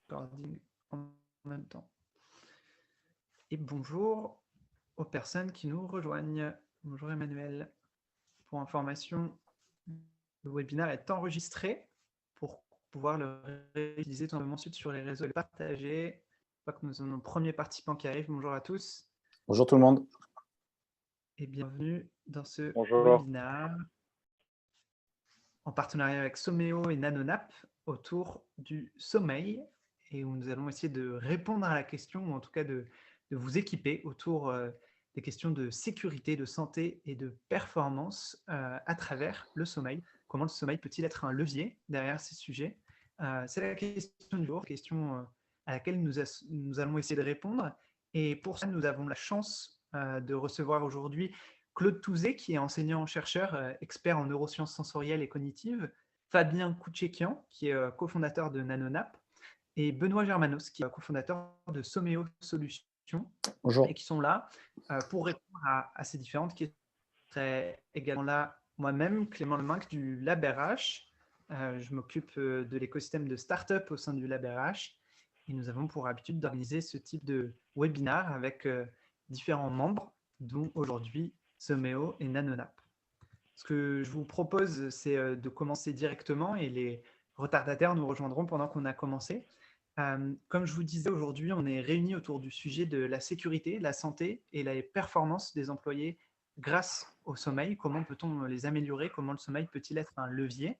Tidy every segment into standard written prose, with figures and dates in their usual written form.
recording en même temps. Et bonjour aux personnes qui nous rejoignent. Bonjour Emmanuel. Pour information, le webinaire est enregistré pour pouvoir le réutiliser tout simplement ensuite sur les réseaux et le partager. Je crois que nous avons nos premiers participants qui arrivent. Bonjour à tous. Bonjour tout le monde. Et bienvenue dans ce Bonjour. webinaire en partenariat avec Someo et NanoNap autour du sommeil, et où nous allons essayer de répondre à la question, ou en tout cas de vous équiper autour des questions de sécurité, de santé et de performance à travers le sommeil. Comment le sommeil peut-il être un levier derrière ces sujets? C'est la question du jour, question à laquelle nous allons essayer de répondre. Et pour ça, nous avons la chance de recevoir aujourd'hui Claude Touzé, qui est enseignant-chercheur, expert en neurosciences sensorielles et cognitives, Fabien Koutchekian, qui est cofondateur de NanoNap, et Benoît Germanos, qui est cofondateur de Someo Solutions. Bonjour. Et qui sont là pour répondre à ces différentes questions. Je serai également là moi-même, Clément Leminck du LabRH. Je m'occupe de l'écosystème de start-up au sein du LabRH. Et nous avons pour habitude d'organiser ce type de webinaire avec différents membres, dont aujourd'hui Someo et NanoNap. Ce que je vous propose, c'est de commencer directement, et les retardataires nous rejoindront pendant qu'on a commencé. Comme je vous disais, aujourd'hui, on est réunis autour du sujet de la sécurité, la santé et la performance des employés grâce au sommeil. Comment peut-on les améliorer? Comment le sommeil peut-il être un levier?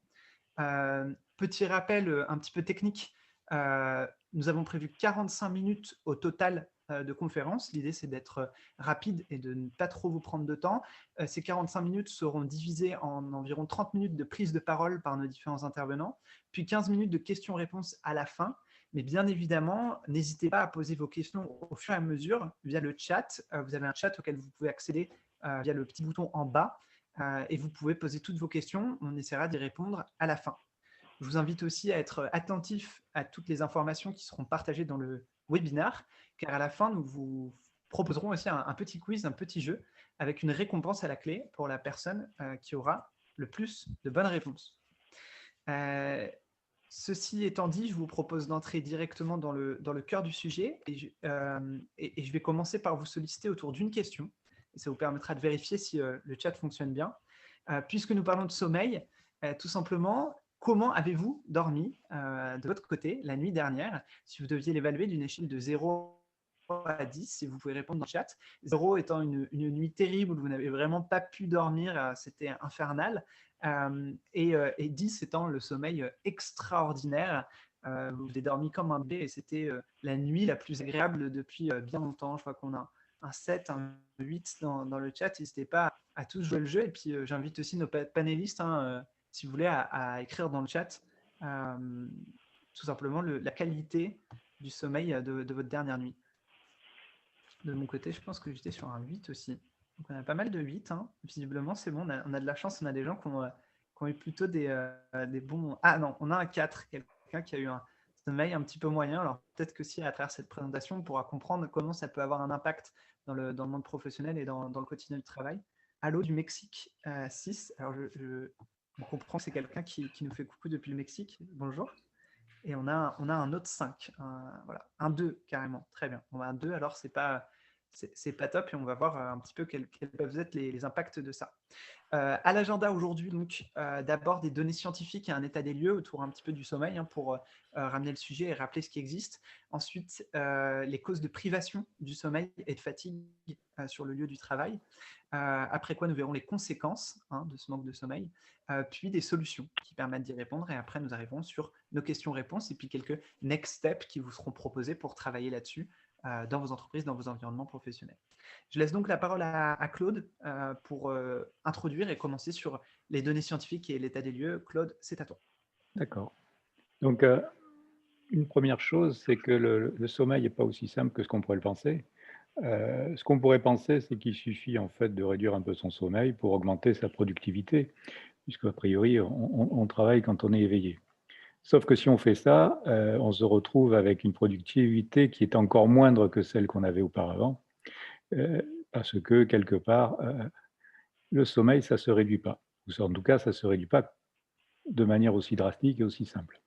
Petit rappel un petit peu technique, nous avons prévu 45 minutes au total de conférence. L'idée, c'est d'être rapide et de ne pas trop vous prendre de temps. Ces 45 minutes seront divisées en environ 30 minutes de prise de parole par nos différents intervenants, puis 15 minutes de questions-réponses à la fin. Mais bien évidemment, n'hésitez pas à poser vos questions au fur et à mesure via le chat. Vous avez un chat auquel vous pouvez accéder via le petit bouton en bas. Et vous pouvez poser toutes vos questions. On essaiera d'y répondre à la fin. Je vous invite aussi à être attentif à toutes les informations qui seront partagées dans le webinaire, car à la fin, nous vous proposerons aussi un petit quiz, un petit jeu, avec une récompense à la clé pour la personne qui aura le plus de bonnes réponses. Ceci étant dit, je vous propose d'entrer directement dans le cœur du sujet, et je vais commencer par vous solliciter autour d'une question, et ça vous permettra de vérifier si le chat fonctionne bien. Puisque nous parlons de sommeil, tout simplement, comment avez-vous dormi de votre côté la nuit dernière? Si vous deviez l'évaluer d'une échelle de 0 à 10, si vous pouvez répondre dans le chat. 0 étant une nuit terrible où vous n'avez vraiment pas pu dormir, c'était infernal. Et 10 étant le sommeil extraordinaire. Vous avez dormi comme un bébé et c'était la nuit la plus agréable depuis bien longtemps. Je crois qu'on a un 7, un 8 dans le chat. N'hésitez pas à tous jouer le jeu. Et puis, j'invite aussi nos panélistes, si vous voulez, à écrire dans le chat tout simplement la qualité du sommeil de votre dernière nuit. De mon côté, je pense que j'étais sur un 8 aussi. Donc, on a pas mal de 8. Visiblement, c'est bon. On a de la chance. On a des gens qui ont eu plutôt des bons… Ah non, on a un 4. Quelqu'un qui a eu un sommeil un petit peu moyen. Alors, peut-être que si, à travers cette présentation, on pourra comprendre comment ça peut avoir un impact dans le monde professionnel et dans le quotidien du travail. Allô du Mexique, 6. Alors, on comprend que c'est quelqu'un qui nous fait coucou depuis le Mexique. Bonjour. Et on a un autre 5, voilà, un 2 carrément, très bien. On a un 2, alors c'est pas top, et on va voir un petit peu quels peuvent être les impacts de ça. À l'agenda aujourd'hui, donc, d'abord des données scientifiques et un état des lieux autour un petit peu du sommeil pour ramener le sujet et rappeler ce qui existe. Ensuite, les causes de privation du sommeil et de fatigue sur le lieu du travail. Après quoi, nous verrons les conséquences de ce manque de sommeil, puis des solutions qui permettent d'y répondre. Et après, nous arriverons sur nos questions-réponses et puis quelques next steps qui vous seront proposés pour travailler là-dessus dans vos entreprises, dans vos environnements professionnels. Je laisse donc la parole à Claude pour introduire et commencer sur les données scientifiques et l'état des lieux. Claude, c'est à toi. D'accord. Donc, une première chose, c'est que le sommeil n'est pas aussi simple que ce qu'on pourrait le penser. Ce qu'on pourrait penser, c'est qu'il suffit en fait de réduire un peu son sommeil pour augmenter sa productivité, puisqu'à priori, on travaille quand on est éveillé. Sauf que si on fait ça, on se retrouve avec une productivité qui est encore moindre que celle qu'on avait auparavant, parce que quelque part, le sommeil, ça ne se réduit pas. Ou en tout cas, ça ne se réduit pas de manière aussi drastique et aussi simple.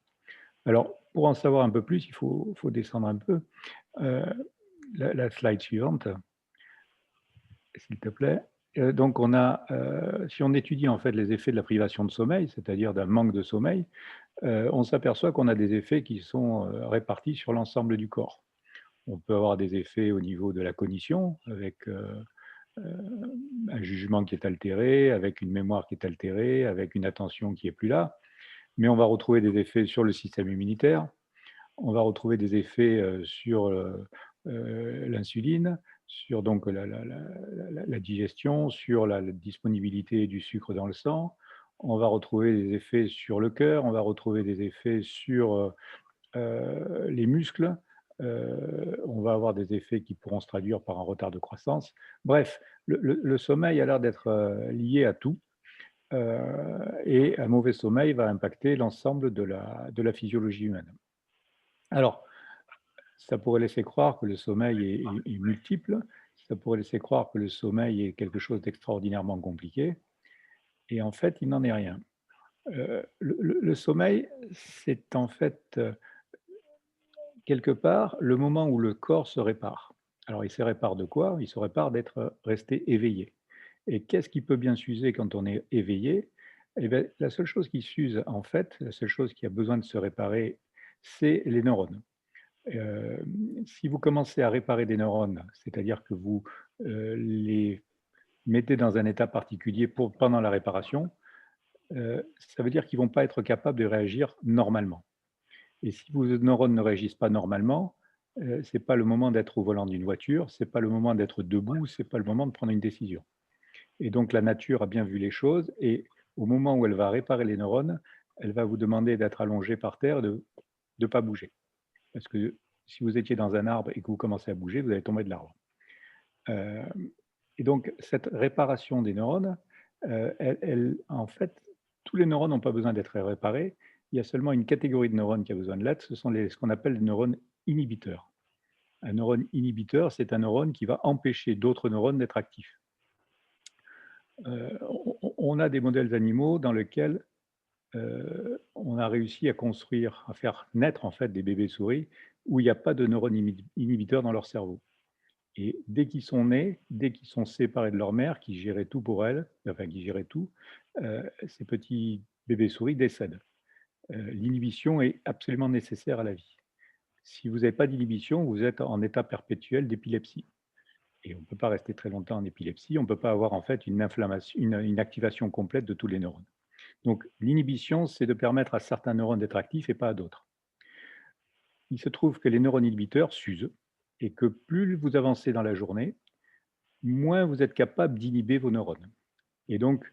Alors, pour en savoir un peu plus, il faut descendre un peu. Heu, la slide suivante, s'il te plaît. Donc on a, si on étudie en fait les effets de la privation de sommeil, c'est-à-dire d'un manque de sommeil, on s'aperçoit qu'on a des effets qui sont, répartis sur l'ensemble du corps. On peut avoir des effets au niveau de la cognition avec, heu, un jugement qui est altéré, avec une mémoire qui est altérée, avec une attention qui est plus là. Mais on va retrouver des effets sur le système immunitaire, on va retrouver des effets, sur, l'insuline, sur donc la digestion, sur la disponibilité du sucre dans le sang. On va retrouver des effets sur le cœur, on va retrouver des effets sur, les muscles, on va avoir des effets qui pourront se traduire par un retard de croissance. Bref, le sommeil a l'air d'être, lié à tout, et un mauvais sommeil va impacter l'ensemble de la physiologie humaine. Alors, ça pourrait laisser croire que le sommeil est multiple, ça pourrait laisser croire que le sommeil est quelque chose d'extraordinairement compliqué et en fait, il n'en est rien. Le sommeil, c'est en fait, quelque part, le moment où le corps se répare. Alors il se répare de quoi? Il se répare d'être, resté éveillé et qu'est-ce qui peut bien s'user quand on est éveillé? Eh beh, la seule chose qui s'use, en fait, la seule chose qui a besoin de se réparer, c'est les neurones. Si vous commencez à réparer des neurones, c'est-à-dire que vous, les mettez dans un état particulier pendant la réparation, ça veut dire qu'ils ne vont pas être capables de réagir normalement et si vos neurones ne réagissent pas normalement, c'est pas le moment d'être au volant d'une voiture, c'est pas le moment d'être debout, c'est pas le moment de prendre une décision et donc la nature a bien vu les choses et au moment où elle va réparer les neurones, elle va vous demander d'être allongé par terre et de ne pas bouger. Parce que si vous étiez dans un arbre et que vous commencez à bouger, vous allez tomber de l'arbre. Heu et donc cette réparation des neurones, en fait, tous les neurones n'ont pas besoin d'être réparés. Il y a seulement une catégorie de neurones qui a besoin de l'être, ce sont ce qu'on appelle les neurones inhibiteurs. Un neurone inhibiteur, c'est un neurone qui va empêcher d'autres neurones d'être actifs. On a des modèles animaux dans lesquels, on a réussi à construire, à faire naître en fait des bébés souris où il n'y a pas de neurones inhibiteurs dans leur cerveau. Et dès qu'ils sont nés, dès qu'ils sont séparés de leur mère qui gérait tout pour elles, enfin qui gérait tout, ces petits bébés souris décèdent. L'inhibition est absolument nécessaire à la vie. Si vous n'avez pas d'inhibition, vous êtes en état perpétuel d'épilepsie et on ne peut pas rester très longtemps en épilepsie, on ne peut pas avoir en fait une inflammation, une activation complète de tous les neurones. Donc l'inhibition, c'est de permettre à certains neurones d'être actifs et pas à d'autres. Il se trouve que les neurones inhibiteurs s'usent et que plus vous avancez dans la journée, moins vous êtes capable d'inhiber vos neurones et donc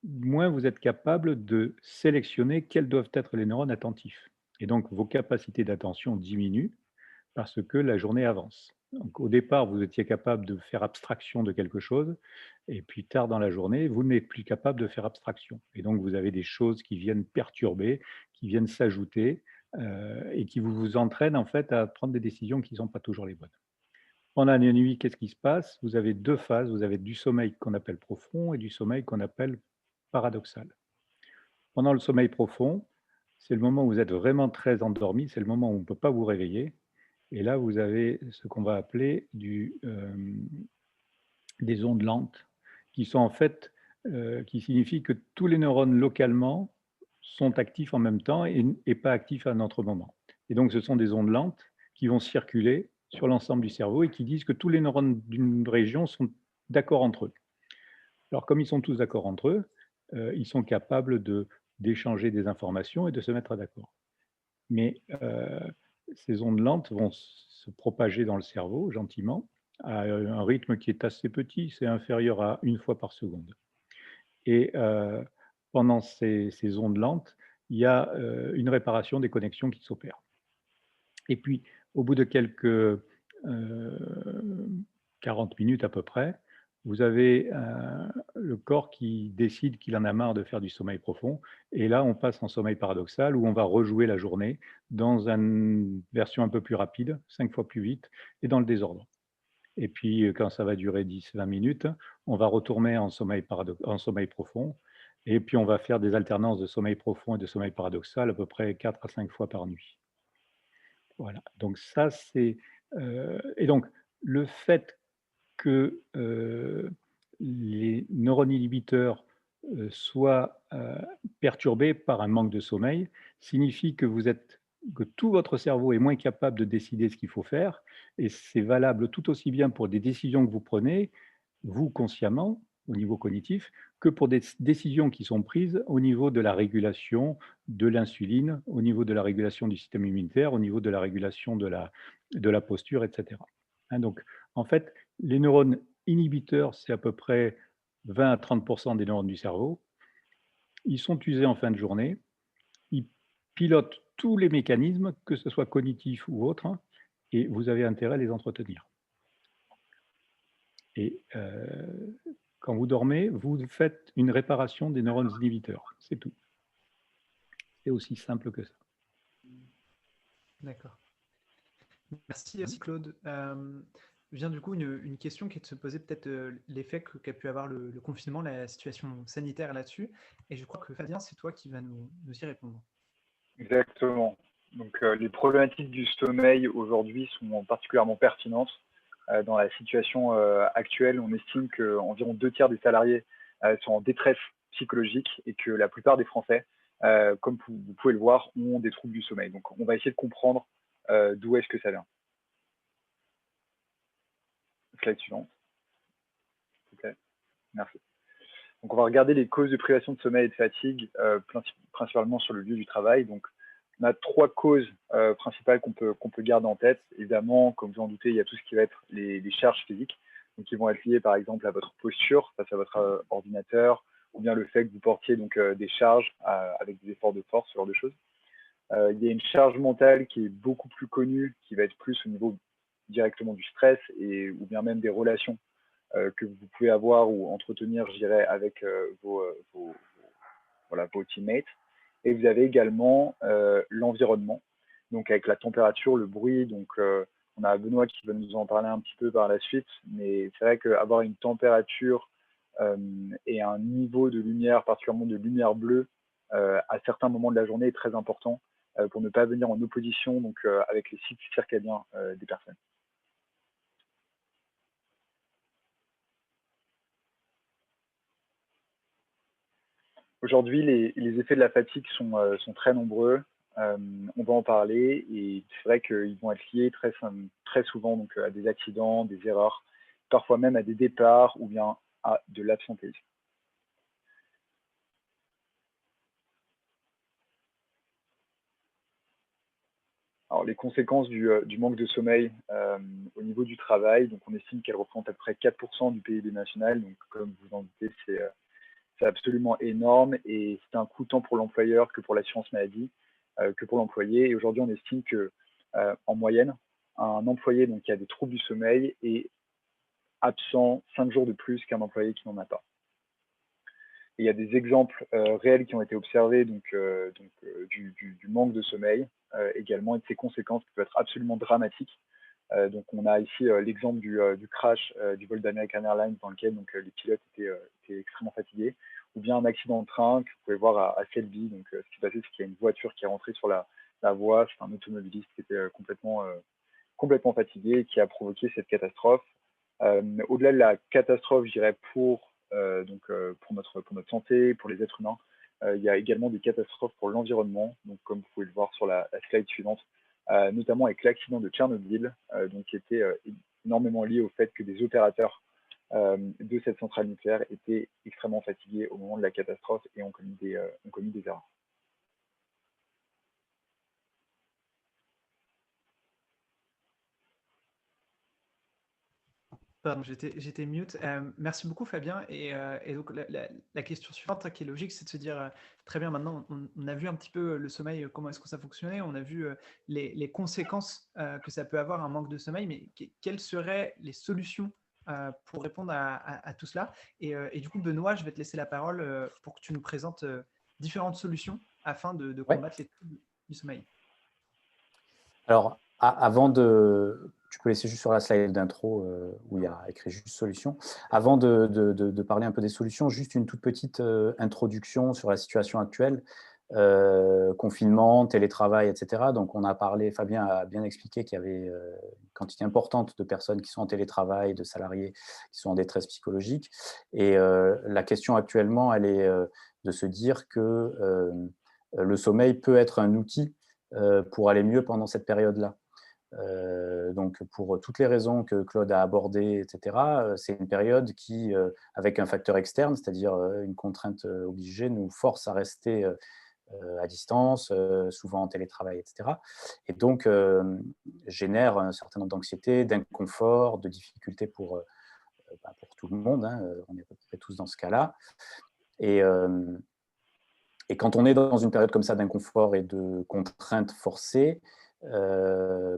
moins vous êtes capable de sélectionner quels doivent être les neurones attentifs et donc vos capacités d'attention diminuent parce que la journée avance. Donc au départ, vous étiez capable de faire abstraction de quelque chose et puis tard dans la journée, vous n'êtes plus capable de faire abstraction et donc vous avez des choses qui viennent perturber, qui viennent s'ajouter, et qui vous entraînent en fait à prendre des décisions qui ne sont pas toujours les bonnes. Pendant la nuit, qu'est-ce qui se passe? Vous avez 2 phases, vous avez du sommeil qu'on appelle profond et du sommeil qu'on appelle paradoxal. Pendant le sommeil profond, c'est le moment où vous êtes vraiment très endormi, c'est le moment où on ne peut pas vous réveiller et là, vous avez ce qu'on va appeler des ondes lentes qui sont en fait, qui signifient que tous les neurones localement sont actifs en même temps et pas actifs à un autre moment et donc ce sont des ondes lentes qui vont circuler sur l'ensemble du cerveau et qui disent que tous les neurones d'une région sont d'accord entre eux. Alors comme ils sont tous d'accord entre eux, ils sont capables d'échanger des informations et de se mettre d'accord. Mais, ces ondes lentes vont se propager dans le cerveau gentiment, à, un rythme qui est assez petit, c'est inférieur à 1 fois par seconde et pendant ces ondes lentes, il y a, une réparation des connexions qui s'opère et puis au bout de quelques, 40 minutes à peu près, vous avez, le corps qui décide qu'il en a marre de faire du sommeil profond et là, on passe en sommeil paradoxal où on va rejouer la journée dans une version un peu plus rapide, 5 fois plus vite et dans le désordre et puis, quand ça va durer 10-20 minutes, on va retourner en sommeil profond Et puis, on va faire des alternances de sommeil profond et de sommeil paradoxal à peu près 4 à 5 fois par nuit. Voilà, donc ça, c'est, et donc le fait que, les neurones inhibiteurs, soient, perturbés par un manque de sommeil, signifie que tout votre cerveau est moins capable de décider ce qu'il faut faire, et c'est valable tout aussi bien pour des décisions que vous prenez, vous consciemment, au niveau cognitif, que pour des décisions qui sont prises au niveau de la régulation de l'insuline, au niveau de la régulation du système immunitaire, au niveau de la régulation de la posture, et cetera. Hein, donc en fait, les neurones inhibiteurs, c'est à peu près 20 à 30 des neurones du cerveau. Ils sont usés en fin de journée. Ils pilotent tous les mécanismes, que ce soit cognitifs ou autres, hein, et vous avez intérêt à les entretenir. Et quand vous dormez, vous faites une réparation des neurones inhibiteurs. C'est tout. C'est aussi simple que ça. D'accord. Merci Claude. Vient du coup une question qui est de se poser peut-être l'effet qu'a pu avoir le confinement, la situation sanitaire là-dessus. Et je crois que Fabien, c'est toi qui vas nous y répondre. Exactement. Donc, les problématiques du sommeil aujourd'hui sont particulièrement pertinentes. Dans la situation actuelle, on estime qu'environ 2 tiers des salariés sont en détresse psychologique et que la plupart des Français, comme vous pouvez le voir, ont des troubles du sommeil. Donc, on va essayer de comprendre d'où est-ce que ça vient. Slide suivante. Ok, merci. Donc, on va regarder les causes de privation de sommeil et de fatigue, principalement sur le lieu du travail. Donc, on a 3 causes principales qu'on peut garder en tête. Évidemment, comme vous en doutez, il y a tout ce qui va être les charges physiques, donc qui vont être liées par exemple à votre posture face à votre ordinateur, ou bien le fait que vous portiez donc des charges avec des efforts de force, ce genre de choses. Il y a une charge mentale qui est beaucoup plus connue, qui va être plus au niveau directement du stress ou bien même des relations que vous pouvez avoir ou entretenir, je dirais, avec vos teammates. Et vous avez également l'environnement, donc avec la température, le bruit. Donc, on a Benoît qui va nous en parler un petit peu par la suite, mais c'est vrai qu'avoir une température et un niveau de lumière, particulièrement de lumière bleue, à certains moments de la journée est très important pour ne pas venir en opposition donc, avec les cycles circadiens des personnes. Aujourd'hui, les effets de la fatigue sont très nombreux. On va en parler et c'est vrai qu'ils vont être liés très souvent donc, à des accidents, des erreurs, parfois même à des départs ou bien à de l'absentéisme. Alors, les conséquences du manque de sommeil au niveau du travail, donc on estime qu'elles représentent à peu près 4% du PIB national. Donc, comme vous en doutez, c'est absolument énorme et c'est un coût tant pour l'employeur que pour l'assurance maladie, que pour l'employé. Et aujourd'hui, on estime que en moyenne, un employé donc, qui a des troubles du sommeil est absent 5 jours de plus qu'un employé qui n'en a pas. Et il y a des exemples réels qui ont été observés donc, du manque de sommeil également et de ses conséquences qui peuvent être absolument dramatiques. Donc on a ici l'exemple du crash du vol d'American Airlines dans lequel donc, les pilotes étaient extrêmement fatigués, ou bien un accident de train que vous pouvez voir à Selby. Donc ce qui s'est passé, c'est qu'il y a une voiture qui est rentrée sur la voie, c'est un automobiliste qui était complètement fatigué et qui a provoqué cette catastrophe. Au-delà de la catastrophe, je dirais, pour notre santé, pour les êtres humains, il y a également des catastrophes pour l'environnement, donc comme vous pouvez le voir sur la slide suivante, notamment avec l'accident de Tchernobyl, donc qui était énormément lié au fait que des opérateurs de cette centrale nucléaire étaient extrêmement fatigués au moment de la catastrophe et ont commis des erreurs. Pardon, j'étais mute. Merci beaucoup Fabien. Et donc la question suivante, hein, qui est logique, c'est de se dire, très bien, maintenant on a vu un petit peu le sommeil, comment est-ce que ça fonctionnait, on a vu les conséquences que ça peut avoir un manque de sommeil, mais quelles seraient les solutions pour répondre à tout cela? Et du coup, Benoît, je vais te laisser la parole pour que tu nous présentes différentes solutions afin de combattre les troubles du sommeil. Alors, avant de tu peux laisser juste sur la slide d'intro où il y a écrit juste solutions. Avant de parler un peu des solutions, juste une toute petite introduction sur la situation actuelle. Confinement, télétravail, etc. Donc, on a parlé, Fabien a bien expliqué qu'il y avait une quantité importante de personnes qui sont en télétravail, de salariés qui sont en détresse psychologique. Et la question actuellement, elle est de se dire que le sommeil peut être un outil pour aller mieux pendant cette période-là. Donc, pour toutes les raisons que Claude a abordées, etc., c'est une période qui, avec un facteur externe, c'est-à-dire une contrainte obligée, nous force à rester à distance, souvent en télétravail, etc. Et donc, génère un certain nombre d'anxiété, d'inconfort, de difficultés pour tout le monde. Hein, on est à peu près tous dans ce cas-là. Et quand on est dans une période comme ça d'inconfort et de contraintes forcées,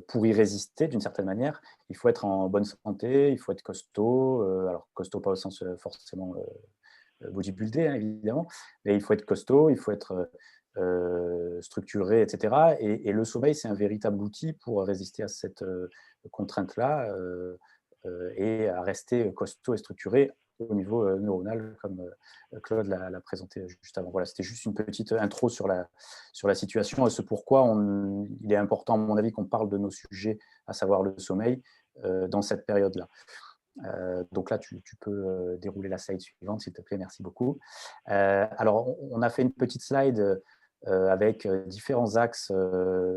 pour y résister d'une certaine manière, il faut être en bonne santé, il faut être costaud, alors costaud pas au sens forcément bodybuildé, hein, évidemment, mais il faut être costaud, il faut être structuré, etc. Et le sommeil, c'est un véritable outil pour résister à cette contrainte-là et à rester costaud et structuré au niveau neuronal, comme Claude l'a présenté juste avant. Voilà, c'était juste une petite intro sur la situation et ce pourquoi il est important, à mon avis, qu'on parle de nos sujets, à savoir le sommeil, dans cette période-là. Donc là, tu peux dérouler la slide suivante, s'il te plaît, merci beaucoup. Alors, on a fait une petite slide avec différents axes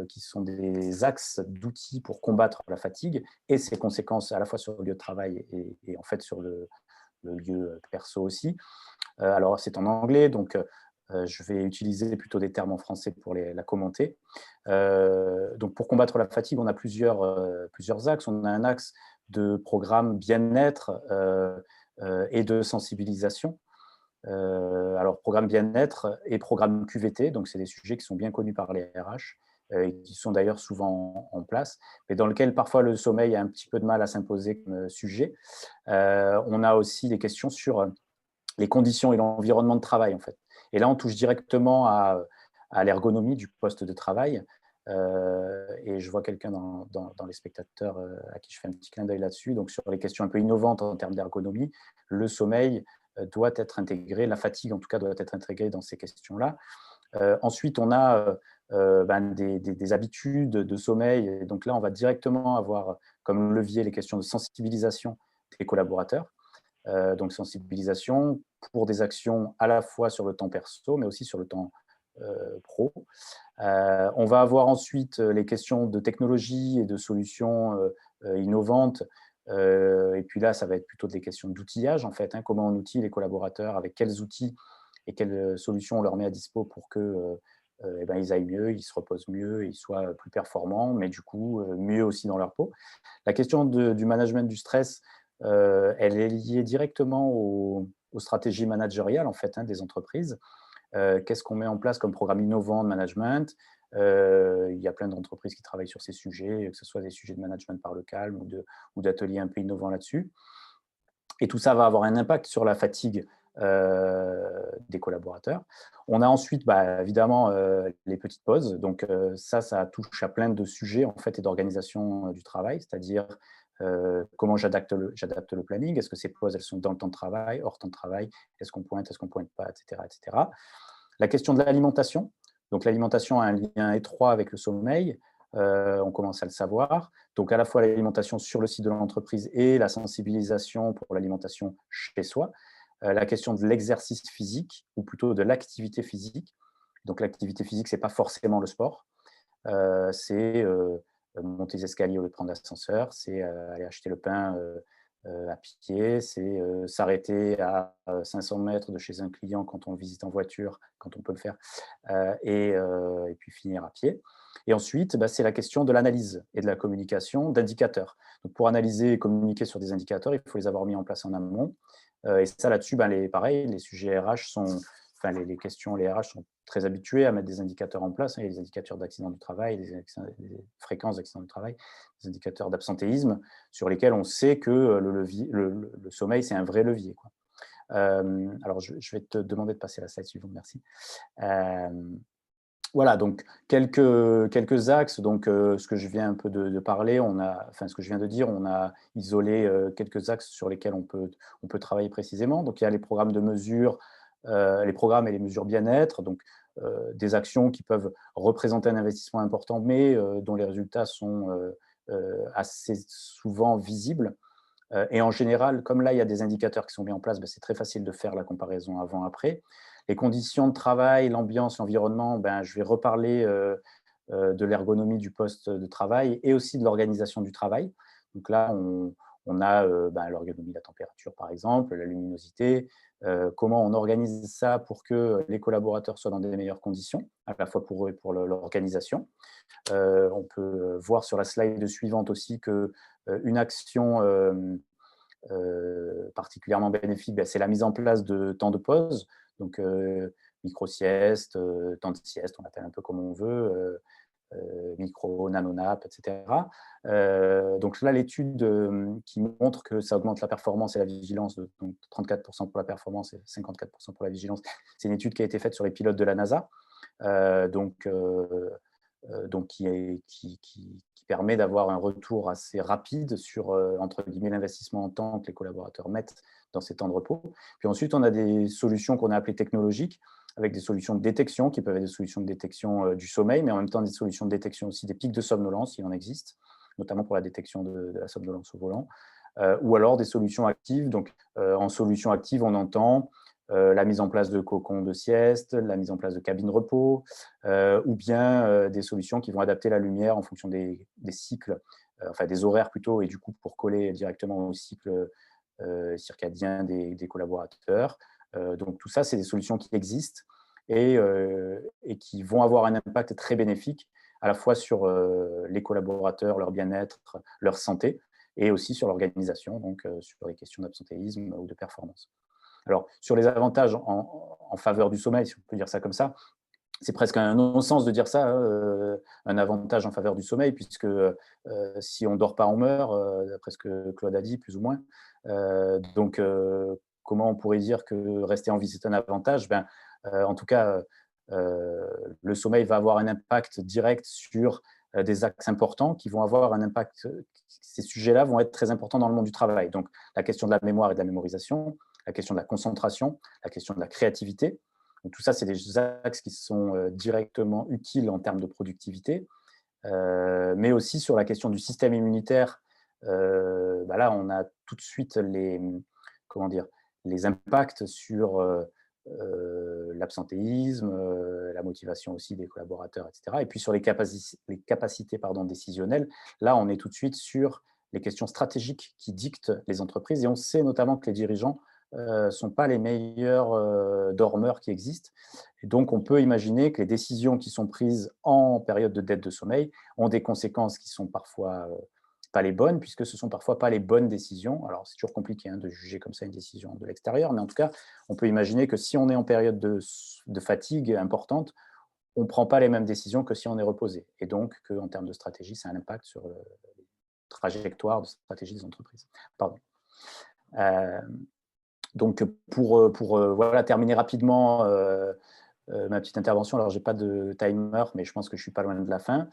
qui sont des axes d'outils pour combattre la fatigue et ses conséquences à la fois sur le lieu de travail et en fait sur le lieu perso aussi. Alors, c'est en anglais, donc je vais utiliser plutôt des termes en français pour la commenter. Donc, pour combattre la fatigue, on a plusieurs axes. On a un axe de programme bien-être et de sensibilisation. Alors, programme bien-être et programme QVT, donc c'est des sujets qui sont bien connus par les RH et qui sont d'ailleurs souvent en place, mais dans lequel parfois le sommeil a un petit peu de mal à s'imposer comme sujet. On a aussi des questions sur les conditions et l'environnement de travail, en fait. Et là, on touche directement à l'ergonomie du poste de travail. Et je vois quelqu'un dans les spectateurs à qui je fais un petit clin d'œil là-dessus. Donc, sur les questions un peu innovantes en termes d'ergonomie, le sommeil doit être intégré, la fatigue en tout cas doit être intégrée dans ces questions-là. Ensuite, on a des habitudes de sommeil. Et donc là, on va directement avoir comme levier les questions de sensibilisation des collaborateurs. Donc sensibilisation pour des actions à la fois sur le temps perso, mais aussi sur le temps pro. On va avoir ensuite les questions de technologie et de solutions innovantes. Et puis là, ça va être plutôt des questions d'outillage, en fait. Hein, comment on outille les collaborateurs, avec quels outils et quelles solutions on leur met à dispo pour que ils aillent mieux, ils se reposent mieux, ils soient plus performants, mais du coup, mieux aussi dans leur peau. La question du management du stress, elle est liée directement aux stratégies managériales, en fait, hein, des entreprises. Qu'est-ce qu'on met en place comme programme innovant de management? Il y a plein d'entreprises qui travaillent sur ces sujets, que ce soit des sujets de management par le calme ou d'ateliers un peu innovants là-dessus. Et tout ça va avoir un impact sur la fatigue des collaborateurs. On a ensuite, évidemment, les petites pauses. Donc, ça touche à plein de sujets, en fait, et d'organisation du travail, c'est-à-dire comment j'adapte le planning. Est-ce que ces pauses, elles sont dans le temps de travail, hors temps de travail? Est-ce qu'on pointe pas, etc., etc. La question de l'alimentation. Donc, l'alimentation a un lien étroit avec le sommeil. On commence à le savoir. Donc, à la fois l'alimentation sur le site de l'entreprise et la sensibilisation pour l'alimentation chez soi. La question de l'exercice physique, ou plutôt de l'activité physique. Donc, l'activité physique, ce n'est pas forcément le sport. C'est monter les escaliers au lieu de prendre l'ascenseur, c'est aller acheter le pain à pied, c'est s'arrêter à 500 mètres de chez un client quand on le visite en voiture, quand on peut le faire, et puis finir à pied. Et ensuite, c'est la question de l'analyse et de la communication d'indicateurs. Donc, pour analyser et communiquer sur des indicateurs, il faut les avoir mis en place en amont. Et ça, là-dessus, pareil, les sujets RH les questions, les RH sont très habitués à mettre des indicateurs en place. Il y a des indicateurs d'accident du travail, des fréquences d'accident du travail, des indicateurs d'absentéisme, sur lesquels on sait que le sommeil, c'est un vrai levier, quoi. Alors, je vais te demander de passer à la slide suivante, merci. Voilà, donc quelques axes. Donc, ce que je viens un peu de parler, ce que je viens de dire, on a isolé quelques axes sur lesquels on peut travailler précisément. Donc, il y a les programmes de mesure, les programmes et les mesures bien-être, donc des actions qui peuvent représenter un investissement important, mais dont les résultats sont assez souvent visibles. Et en général, comme là, il y a des indicateurs qui sont mis en place, c'est très facile de faire la comparaison avant-après. Les conditions de travail, l'ambiance, l'environnement, je vais reparler de l'ergonomie du poste de travail et aussi de l'organisation du travail. Donc là, on a l'ergonomie de la température, par exemple, la luminosité, comment on organise ça pour que les collaborateurs soient dans des meilleures conditions, à la fois pour eux et pour l'organisation. On peut voir sur la slide suivante aussi qu'une action particulièrement bénéfique, c'est la mise en place de temps de pause, donc micro-sieste, temps de sieste, on appelle un peu comme on veut, micro, nano-nap, etc. Donc là, l'étude qui montre que ça augmente la performance et la vigilance, donc 34% pour la performance et 54% pour la vigilance, c'est une étude qui a été faite sur les pilotes de la NASA, qui permet d'avoir un retour assez rapide sur, entre guillemets, l'investissement en temps que les collaborateurs mettent dans ces temps de repos. Puis ensuite, on a des solutions qu'on a appelées technologiques, avec des solutions de détection, qui peuvent être des solutions de détection du sommeil, mais en même temps des solutions de détection aussi des pics de somnolence, il en existe, notamment pour la détection de la somnolence au volant, ou alors des solutions actives. Donc, en solution active, on entend la mise en place de cocons de sieste, la mise en place de cabines repos, ou bien des solutions qui vont adapter la lumière en fonction des cycles, enfin des horaires plutôt, et du coup pour coller directement au cycle circadien des collaborateurs. Donc tout ça, c'est des solutions qui existent et qui vont avoir un impact très bénéfique à la fois sur les collaborateurs, leur bien-être, leur santé, et aussi sur l'organisation, donc sur les questions d'absentéisme ou de performance. Alors, sur les avantages en faveur du sommeil, si on peut dire ça comme ça, c'est presque un non-sens de dire ça, un avantage en faveur du sommeil, puisque si on ne dort pas, on meurt, d'après ce que Claude a dit, plus ou moins. Donc, comment on pourrait dire que rester en vie, c'est un avantage? En tout cas, le sommeil va avoir un impact direct sur des axes importants qui vont avoir un impact. Ces sujets-là vont être très importants dans le monde du travail. Donc, la question de la mémoire et de la mémorisation, la question de la concentration, la question de la créativité. Donc, tout ça, c'est des axes qui sont directement utiles en termes de productivité, mais aussi sur la question du système immunitaire. Là, on a tout de suite les impacts sur l'absentéisme, la motivation aussi des collaborateurs, etc. Et puis sur les capacités décisionnelles, là, on est tout de suite sur les questions stratégiques qui dictent les entreprises. Et on sait notamment que les dirigeants ne sont pas les meilleurs dormeurs qui existent. Et donc, on peut imaginer que les décisions qui sont prises en période de dette de sommeil ont des conséquences qui sont parfois pas les bonnes, puisque ce sont parfois pas les bonnes décisions. Alors, c'est toujours compliqué de juger comme ça une décision de l'extérieur, mais en tout cas, on peut imaginer que si on est en période de fatigue importante, on ne prend pas les mêmes décisions que si on est reposé. Et donc, qu'en termes de stratégie, ça a un impact sur la trajectoire de stratégie des entreprises. Pardon. Donc, pour terminer rapidement ma petite intervention, alors je n'ai pas de timer, mais je pense que je ne suis pas loin de la fin.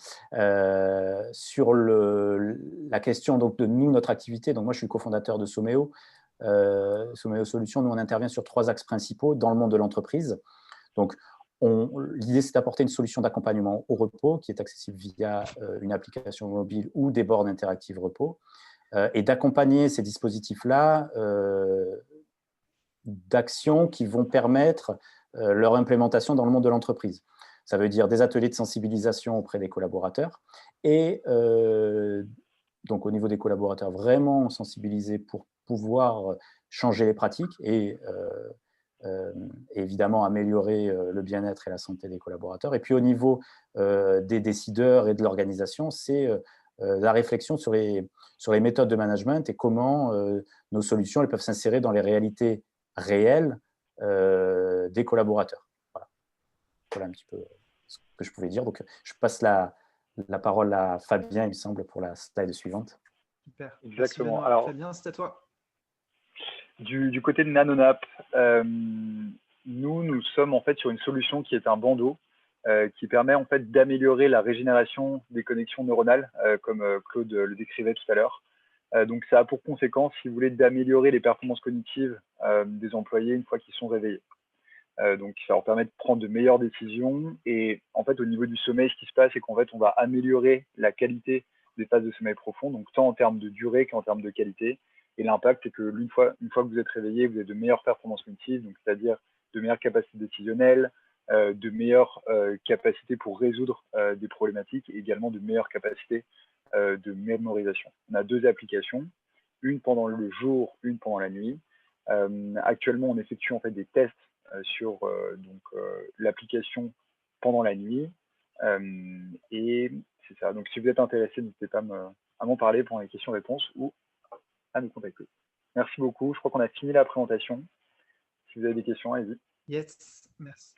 Sur la question donc, de nous, notre activité, donc moi je suis cofondateur de Someo. Someo Solutions, nous on intervient sur 3 axes principaux dans le monde de l'entreprise. Donc, l'idée, c'est d'apporter une solution d'accompagnement au repos qui est accessible via une application mobile ou des bornes interactives repos, et d'accompagner ces dispositifs-là d'actions qui vont permettre leur implémentation dans le monde de l'entreprise. Ça veut dire des ateliers de sensibilisation auprès des collaborateurs et donc au niveau des collaborateurs, vraiment sensibiliser pour pouvoir changer les pratiques et évidemment améliorer le bien-être et la santé des collaborateurs. Et puis au niveau des décideurs et de l'organisation, c'est la réflexion sur les méthodes de management et comment nos solutions elles peuvent s'insérer dans les réalités réelles des collaborateurs. Voilà un petit peu ce que je pouvais dire. Donc, je passe la parole à Fabien, il me semble, pour la slide suivante. Super. Exactement. Merci, alors, Fabien, c'est à toi. Du côté de NanoNap, nous sommes en fait sur une solution qui est un bandeau qui permet en fait d'améliorer la régénération des connexions neuronales, comme Claude le décrivait tout à l'heure. Donc ça a pour conséquence, si vous voulez, d'améliorer les performances cognitives des employés une fois qu'ils sont réveillés. Donc ça leur permet de prendre de meilleures décisions. Et en fait, au niveau du sommeil, ce qui se passe, c'est qu'en fait, on va améliorer la qualité des phases de sommeil profond, donc tant en termes de durée qu'en termes de qualité. Et l'impact, c'est que une fois que vous êtes réveillé, vous avez de meilleures performances cognitives, donc c'est-à-dire de meilleures capacités décisionnelles, de meilleures capacités pour résoudre des problématiques et également de meilleures capacités de mémorisation. On a 2 applications, une pendant le jour, une pendant la nuit. Actuellement, on effectue en fait des tests sur l'application pendant la nuit. Et c'est ça. Donc, si vous êtes intéressé, n'hésitez pas à m'en parler pour les questions-réponses ou à nous contacter. Merci beaucoup. Je crois qu'on a fini la présentation. Si vous avez des questions, allez-y. Yes, merci.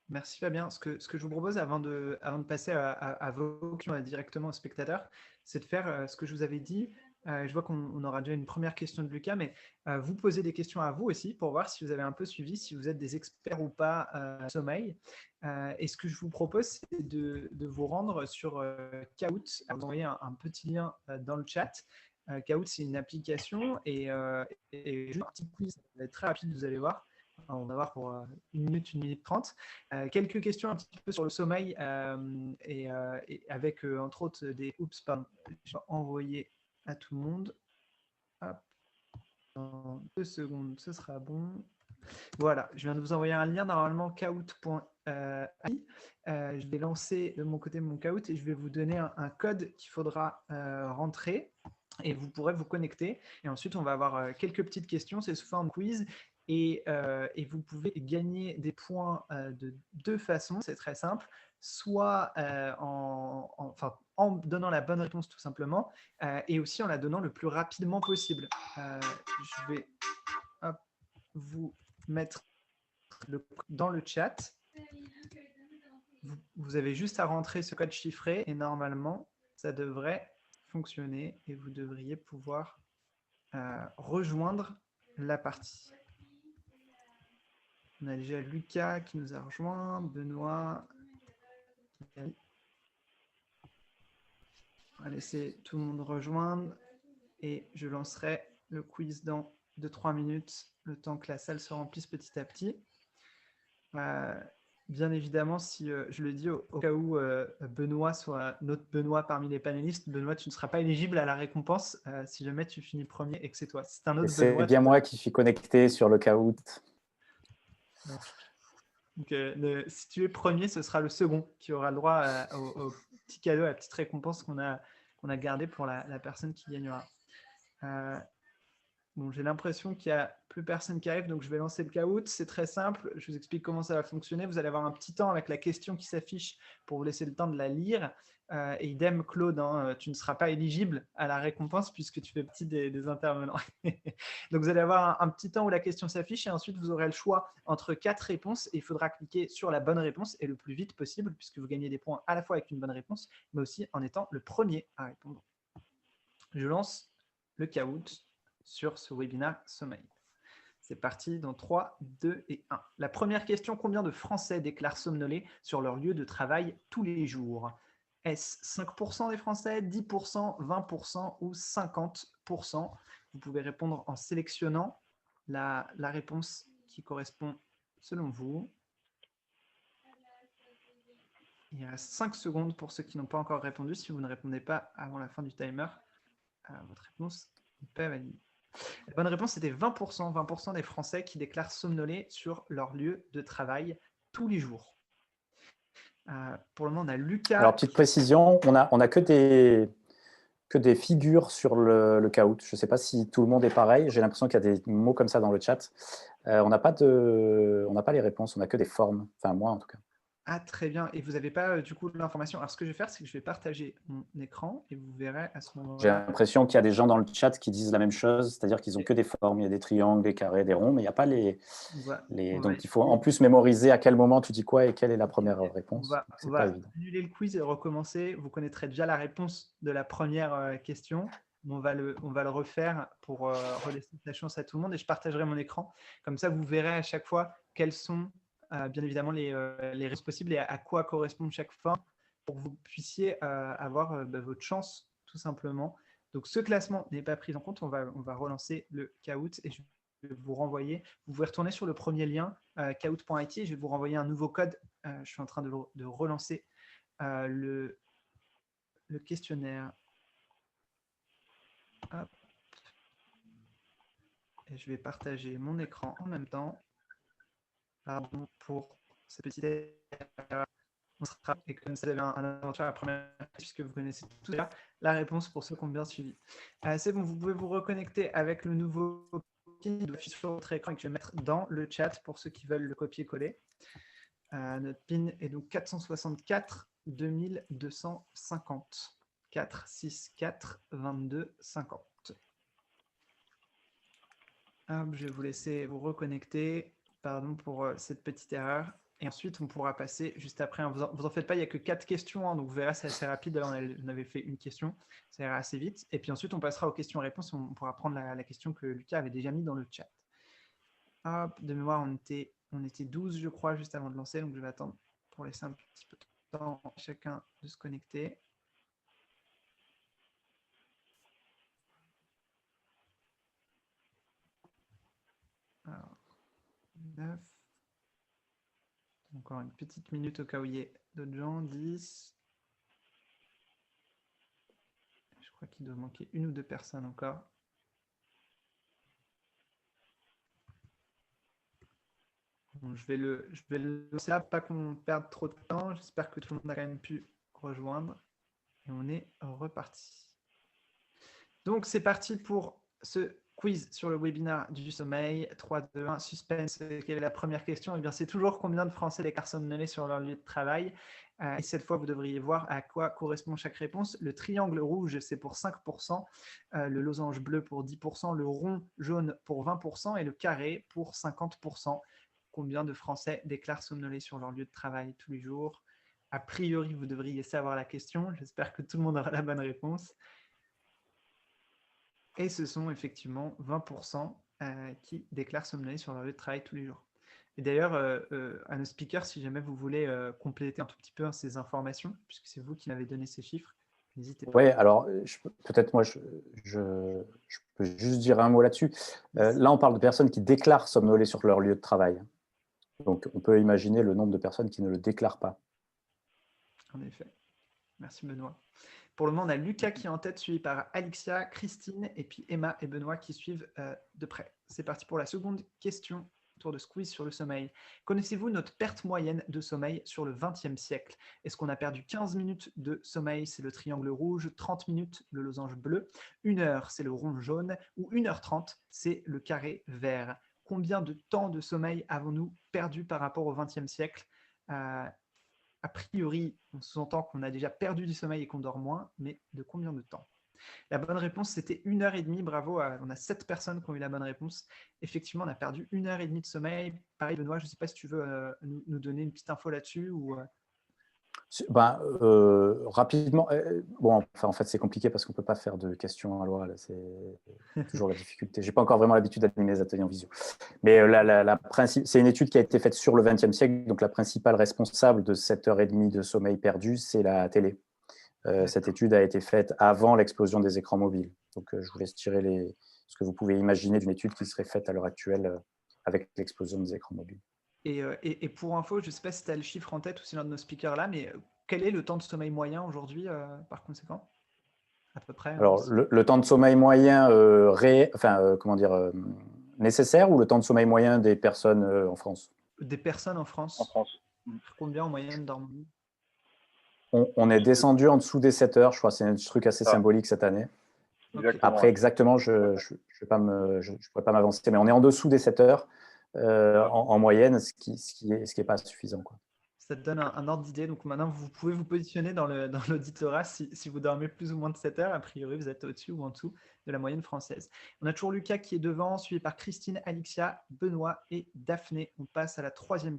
Merci Fabien. Ce que je vous propose avant de passer à vos questions directement aux spectateurs, c'est de faire ce que je vous avais dit. Je vois qu'on aura déjà une première question de Lucas, mais vous posez des questions à vous aussi pour voir si vous avez un peu suivi, si vous êtes des experts ou pas sommeil. Et ce que je vous propose, c'est de vous rendre sur Kahoot. Vous envoyez un petit lien dans le chat. Kahoot, c'est une application et juste un petit quiz, ça va être très rapide, vous allez voir. On va voir pour 1 minute 30. Quelques questions un petit peu sur le sommeil et avec entre autres des oups, pardon, je vais envoyer à tout le monde. Hop. Dans 2 secondes, ce sera bon. Voilà, je viens de vous envoyer un lien normalement kahoot.ai. Je vais lancer de mon côté mon Kahoot et je vais vous donner un code qu'il faudra rentrer et vous pourrez vous connecter. Et ensuite, on va avoir quelques petites questions. C'est sous forme quiz. Et vous pouvez gagner des points de 2 façons, c'est très simple, soit en donnant la bonne réponse tout simplement, et aussi en la donnant le plus rapidement possible. Je vais vous mettre dans le chat. Vous avez juste à rentrer ce code chiffré et normalement, ça devrait fonctionner et vous devriez pouvoir rejoindre la partie. On a déjà Lucas qui nous a rejoint, Benoît. On va laisser tout le monde rejoindre et je lancerai le quiz dans 2-3 minutes, le temps que la salle se remplisse petit à petit. Bien évidemment, si je le dis au cas où Benoît soit notre Benoît parmi les panélistes, Benoît, tu ne seras pas éligible à la récompense si jamais tu finis premier et que c'est toi. C'est un autre Benoît. C'est bien moi qui suis connecté sur le Kahoot. Donc, si tu es premier, ce sera le second qui aura le droit au petit cadeau, à la petite récompense qu'on a gardée pour la personne qui gagnera. Bon, j'ai l'impression qu'il n'y a plus personne qui arrive, donc je vais lancer le Kahoot. C'est très simple, je vous explique comment ça va fonctionner. Vous allez avoir un petit temps avec la question qui s'affiche pour vous laisser le temps de la lire. Et idem, Claude, hein, tu ne seras pas éligible à la récompense puisque tu fais partie des intervenants. Donc, vous allez avoir un petit temps où la question s'affiche et ensuite, vous aurez le choix entre 4 réponses et il faudra cliquer sur la bonne réponse et le plus vite possible puisque vous gagnez des points à la fois avec une bonne réponse, mais aussi en étant le premier à répondre. Je lance le Kahoot sur ce webinaire sommeil. C'est parti dans 3, 2 et 1. La première question, combien de Français déclarent somnoler sur leur lieu de travail tous les jours? Est-ce 5% des Français, 10%, 20% ou 50%? Vous pouvez répondre en sélectionnant la réponse qui correspond selon vous. Il reste 5 secondes pour ceux qui n'ont pas encore répondu. Si vous ne répondez pas avant la fin du timer, votre réponse n'est pas valide. La bonne réponse, c'était 20%. 20% des Français qui déclarent somnoler sur leur lieu de travail tous les jours. Pour le moment, on a Lucas. Alors, petite précision, on a que des figures sur le Kahoot. Je ne sais pas si tout le monde est pareil. J'ai l'impression qu'il y a des mots comme ça dans le chat. On n'a pas les réponses, on n'a que des formes. Enfin, moi, en tout cas. Ah, très bien. Et vous n'avez pas du coup l'information. Alors, ce que je vais faire, c'est que je vais partager mon écran et vous verrez à ce moment-là. J'ai l'impression qu'il y a des gens dans le chat qui disent la même chose, c'est-à-dire qu'ils n'ont que des formes. Il y a des triangles, des carrés, des ronds, mais il n'y a pas les… Donc, il faut en plus mémoriser à quel moment tu dis quoi et quelle est la première réponse. On va annuler le quiz et recommencer. Vous connaîtrez déjà la réponse de la première question. On va le refaire pour relaisser la chance à tout le monde et je partagerai mon écran. Comme ça, vous verrez à chaque fois quelles sont bien évidemment les réponses possibles et à quoi correspond chaque forme pour que vous puissiez avoir votre chance, tout simplement. Donc, ce classement n'est pas pris en compte. On va relancer le Kahoot et je vais vous renvoyer. Vous pouvez retourner sur le premier lien, kahoot.it, et je vais vous renvoyer un nouveau code. Je suis en train de relancer le questionnaire. Hop. Et je vais partager mon écran en même temps. Pardon pour ce petit erreur. On sera, et comme ça, vous avez un aventure à la première, puisque vous connaissez tout déjà la réponse pour ceux qui ont bien suivi. C'est bon, vous pouvez vous reconnecter avec le nouveau PIN qui affiche sur votre écran et que je vais mettre dans le chat pour ceux qui veulent le copier-coller. Notre PIN est donc 464 2250. 464 22 50. Hop, je vais vous laisser vous reconnecter. Pardon pour cette petite erreur. Et ensuite, on pourra passer juste après. Vous en faites pas, il n'y a que 4 questions, donc vous verrez, c'est assez rapide. Là, on avait fait une question, ça ira assez vite. Et puis ensuite, on passera aux questions-réponses. On pourra prendre la question que Lucas avait déjà mis dans le chat. Hop, de mémoire, on était 12, je crois, juste avant de lancer. Donc, je vais attendre pour laisser un petit peu de temps à chacun de se connecter. Alors, 9. Encore une petite minute au cas où il y ait d'autres gens. 10. Je crois qu'il doit manquer une ou deux personnes encore. Bon, je vais le lancer là, pas qu'on perde trop de temps. J'espère que tout le monde a quand même pu rejoindre. Et on est reparti. Donc, c'est parti pour ce quiz sur le webinaire du sommeil. 3, 2, 1, suspense. Quelle est la première question? Eh bien, c'est toujours combien de Français déclarent somnolés sur leur lieu de travail. Et cette fois, vous devriez voir à quoi correspond chaque réponse. Le triangle rouge, c'est pour 5%, le losange bleu pour 10%, le rond jaune pour 20% et le carré pour 50%. Combien de Français déclarent somnolés sur leur lieu de travail tous les jours? A priori, vous devriez savoir la question. J'espère que tout le monde aura la bonne réponse. Et ce sont effectivement 20% qui déclarent somnolés sur leur lieu de travail tous les jours. Et d'ailleurs, à nos speakers, si jamais vous voulez compléter un tout petit peu ces informations, puisque c'est vous qui m'avez donné ces chiffres, n'hésitez pas. Oui, alors peut-être moi, je peux juste dire un mot là-dessus. Là, on parle de personnes qui déclarent somnolés sur leur lieu de travail. Donc, on peut imaginer le nombre de personnes qui ne le déclarent pas. En effet. Merci Benoît. Pour le moment, on a Lucas qui est en tête, suivi par Alexia, Christine, et puis Emma et Benoît qui suivent de près. C'est parti pour la seconde question, tour de squeeze sur le sommeil. Connaissez-vous notre perte moyenne de sommeil sur le XXe siècle? Est-ce qu'on a perdu 15 minutes de sommeil, c'est le triangle rouge, 30 minutes, le losange bleu, 1 heure, c'est le rond jaune, ou 1h30, c'est le carré vert? Combien de temps de sommeil avons-nous perdu par rapport au XXe siècle? A priori, on sous-entend qu'on a déjà perdu du sommeil et qu'on dort moins, mais de combien de temps? La bonne réponse, c'était 1h30. Bravo, on a 7 personnes qui ont eu la bonne réponse. Effectivement, on a perdu 1h30 de sommeil. Pareil, Benoît, je ne sais pas si tu veux nous donner une petite info là-dessus ou… Rapidement, bon, enfin, en fait, c'est compliqué parce qu'on ne peut pas faire de questions à l'oral, c'est toujours la difficulté. Je n'ai pas encore vraiment l'habitude d'animer les ateliers en visio. Mais c'est une étude qui a été faite sur le XXe siècle, donc la principale responsable de 7h30 de sommeil perdu, c'est la télé. Cette étude a été faite avant l'explosion des écrans mobiles. Donc, je vous laisse tirer ce que vous pouvez imaginer d'une étude qui serait faite à l'heure actuelle avec l'explosion des écrans mobiles. Et pour info, je ne sais pas si tu as le chiffre en tête ou si l'un de nos speakers là, mais quel est le temps de sommeil moyen aujourd'hui par conséquent? À peu près. Alors, le temps de sommeil moyen nécessaire ou le temps de sommeil moyen des personnes en France? Des personnes en France. En France. Combien en moyenne dorment-vous? On est descendu en dessous des 7 heures, je crois que c'est un truc assez symbolique cette année. Exactement. Après, exactement, je ne pourrais pas m'avancer, mais on est en dessous des 7 heures en moyenne, ce qui est pas suffisant, quoi. Ça te donne un ordre d'idée. Donc maintenant, vous pouvez vous positionner dans l'auditorat si vous dormez plus ou moins de 7 heures. A priori, vous êtes au-dessus ou en dessous de la moyenne française. On a toujours Lucas qui est devant, suivi par Christine, Alexia, Benoît et Daphné. On passe à la troisième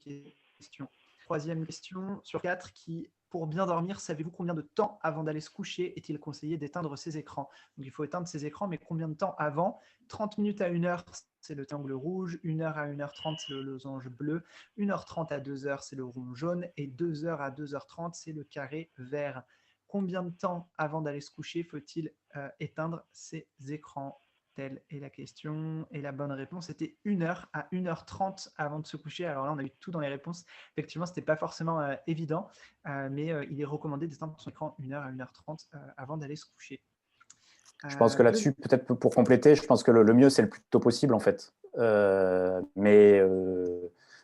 question. Troisième question sur 4 qui pour bien dormir, savez-vous combien de temps avant d'aller se coucher est-il conseillé d'éteindre ses écrans? Donc, il faut éteindre ses écrans, mais combien de temps avant? 30 minutes à 1 heure, c'est le triangle rouge. 1 heure à 1h30, c'est le losange bleu. 1h30 à 2 heures, c'est le rond jaune. Et 2 heures à 2h30, c'est le carré vert. Combien de temps avant d'aller se coucher faut-il éteindre ses écrans? Telle est la question. Et la bonne réponse était 1 heure à 1h30 avant de se coucher. Alors là, on a eu tout dans les réponses. Effectivement, ce n'était pas forcément évident, mais il est recommandé d'éteindre son écran 1 heure à 1h30 avant d'aller se coucher. Je pense que là-dessus, peut-être pour compléter, je pense que le mieux, c'est le plus tôt possible, en fait. Mais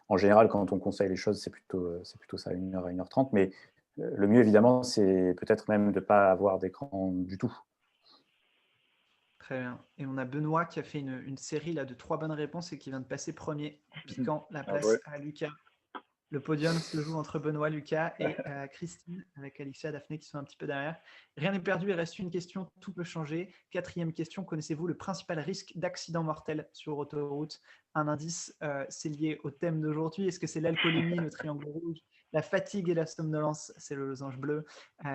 en général, quand on conseille les choses, c'est plutôt ça, 1 heure à 1h30. Mais le mieux, évidemment, c'est peut-être même de ne pas avoir d'écran du tout. Très bien. Et on a Benoît qui a fait une série là, de 3 bonnes réponses et qui vient de passer premier, en piquant la place à Lucas. Le podium se joue entre Benoît, Lucas et Christine, avec Alexia et Daphné qui sont un petit peu derrière. Rien n'est perdu, il reste une question, tout peut changer. 4e question, connaissez-vous le principal risque d'accident mortel sur autoroute? Un indice, c'est lié au thème d'aujourd'hui. Est-ce que c'est l'alcoolémie, le triangle rouge, la fatigue et la somnolence, c'est le losange bleu,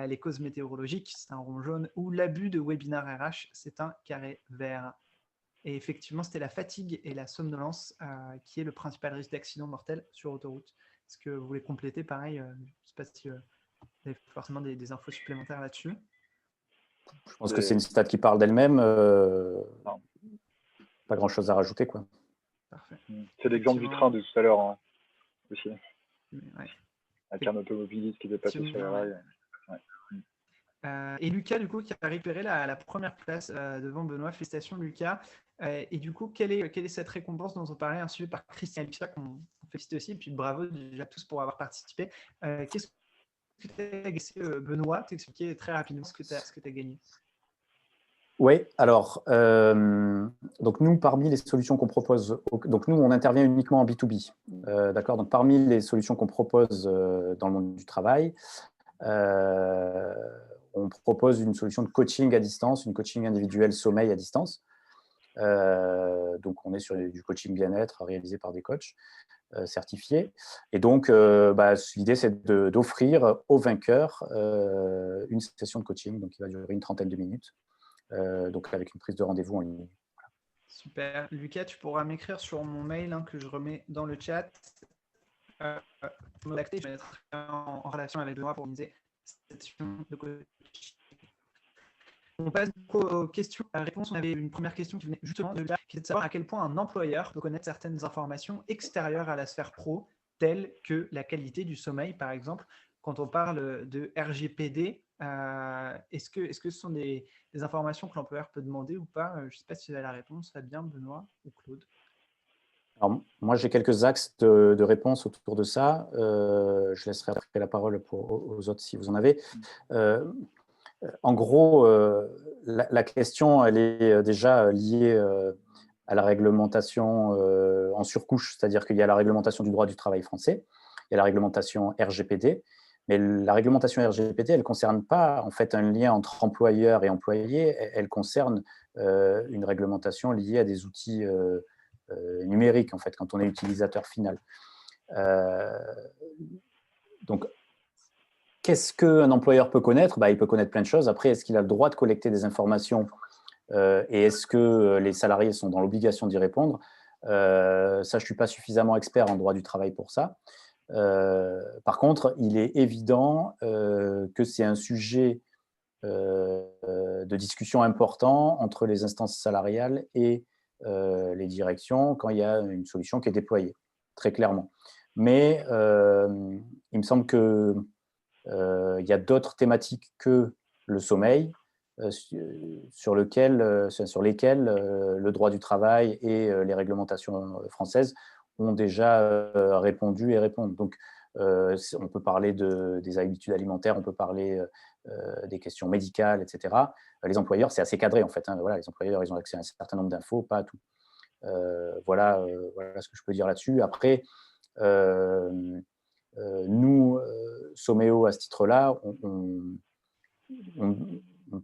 les causes météorologiques, c'est un rond jaune, ou l'abus de webinar RH, c'est un carré vert? Et effectivement, c'était la fatigue et la somnolence qui est le principal risque d'accident mortel sur autoroute. Est-ce que vous voulez compléter pareil? Je ne sais pas si vous avez forcément des infos supplémentaires là-dessus. Je pense que c'est une stat qui parle d'elle-même. Pas grand-chose à rajouter, quoi. Parfait. C'est l'exemple du train de tout à l'heure hein, aussi. Ouais. Avec un automobiliste qui était passé sur les rails. Ouais. Et Lucas, du coup, qui a récupéré la première place devant Benoît. Félicitations, Lucas. Et du coup, quelle est cette récompense dont on parlait, un suivi par Christian et Alexia, qu'on félicite aussi. Et puis bravo déjà tous pour avoir participé. Qu'est-ce que tu as gagné, Benoît? T'expliquer très rapidement ce que tu as gagné. Oui, alors, donc nous, parmi les solutions qu'on propose, donc nous, on intervient uniquement en B2B, d'accord? Donc, parmi les solutions qu'on propose dans le monde du travail, on propose une solution de coaching à distance, une coaching individuel sommeil à distance. Donc, on est sur du coaching bien-être réalisé par des coachs certifiés. Et donc, l'idée, c'est d'offrir aux vainqueurs une session de coaching, donc qui va durer une 30aine de minutes. Donc avec une prise de rendez-vous en ligne. Voilà. Super. Lucas, tu pourras m'écrire sur mon mail que je remets dans le chat. Je vais mettre en relation avec Benoît pour organiser cette session de coaching. On passe aux questions-réponses. On avait une première question qui venait justement de là, qui est de savoir à quel point un employeur peut connaître certaines informations extérieures à la sphère pro, telles que la qualité du sommeil, par exemple. Quand on parle de RGPD, est-ce que ce sont des informations que l'employeur peut demander ou pas? Je ne sais pas si vous avez la réponse, Fabien, Benoît ou Claude. Alors, moi, j'ai quelques axes de réponse autour de ça. Je laisserai après la parole aux autres si vous en avez. En gros, la question, elle est déjà liée à la réglementation en surcouche, c'est-à-dire qu'il y a la réglementation du droit du travail français, il y a la réglementation RGPD, mais la réglementation RGPD, elle ne concerne pas en fait un lien entre employeur et employé, elle concerne une réglementation liée à des outils numériques, en fait, quand on est utilisateur final. Donc, qu'est-ce qu'un employeur peut connaître? Il peut connaître plein de choses. Après, est-ce qu'il a le droit de collecter des informations et est-ce que les salariés sont dans l'obligation d'y répondre? Ça, je ne suis pas suffisamment expert en droit du travail pour ça. Par contre, il est évident que c'est un sujet de discussion important entre les instances salariales et les directions quand il y a une solution qui est déployée, très clairement. Mais il me semble que il y a d'autres thématiques que le sommeil sur lesquelles le droit du travail et les réglementations françaises ont déjà répondu et répondent. Donc, on peut parler des habitudes alimentaires, on peut parler des questions médicales, etc. Les employeurs, c'est assez cadré en fait. Voilà, les employeurs, ils ont accès à un certain nombre d'infos, pas à tout. Voilà ce que je peux dire là-dessus. Après, nous, Someo, à ce titre-là, on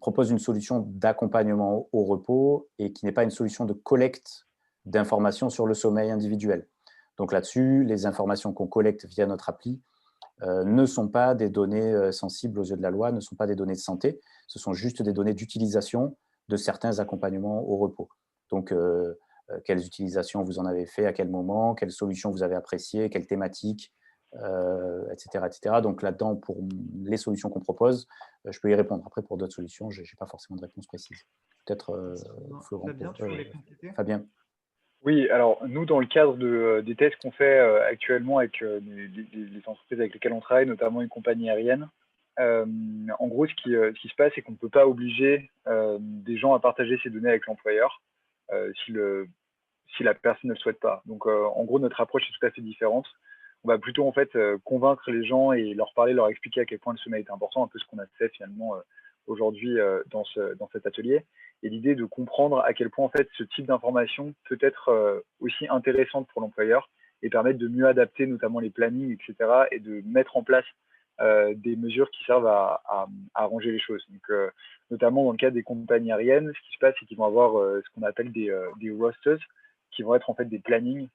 propose une solution d'accompagnement au repos et qui n'est pas une solution de collecte d'informations sur le sommeil individuel. Donc là-dessus, les informations qu'on collecte via notre appli ne sont pas des données sensibles aux yeux de la loi, ne sont pas des données de santé, ce sont juste des données d'utilisation de certains accompagnements au repos. Donc, quelles utilisations vous en avez fait, à quel moment, quelles solutions vous avez appréciées, quelles thématiques, etc., etc. Donc là-dedans, pour les solutions qu'on propose, je peux y répondre. Après, pour d'autres solutions, je n'ai pas forcément de réponse précise. Peut-être Florent. Fabien, tu voulais compléter? Fabien. Oui, alors nous, dans le cadre des tests qu'on fait actuellement avec les entreprises avec lesquelles on travaille, notamment une compagnie aérienne, en gros, ce qui se passe, c'est qu'on ne peut pas obliger des gens à partager ces données avec l'employeur si la personne ne le souhaite pas. Donc, en gros, notre approche est tout à fait différente. On va plutôt en fait convaincre les gens et leur parler, leur expliquer à quel point le sommeil est important, un peu ce qu'on a fait finalement aujourd'hui dans cet atelier. Et l'idée de comprendre à quel point en fait ce type d'information peut être aussi intéressante pour l'employeur et permettre de mieux adapter notamment les plannings, etc. et de mettre en place des mesures qui servent à arranger les choses. Donc, notamment dans le cas des compagnies aériennes, ce qui se passe, c'est qu'ils vont avoir ce qu'on appelle des rosters, qui vont être en fait des plannings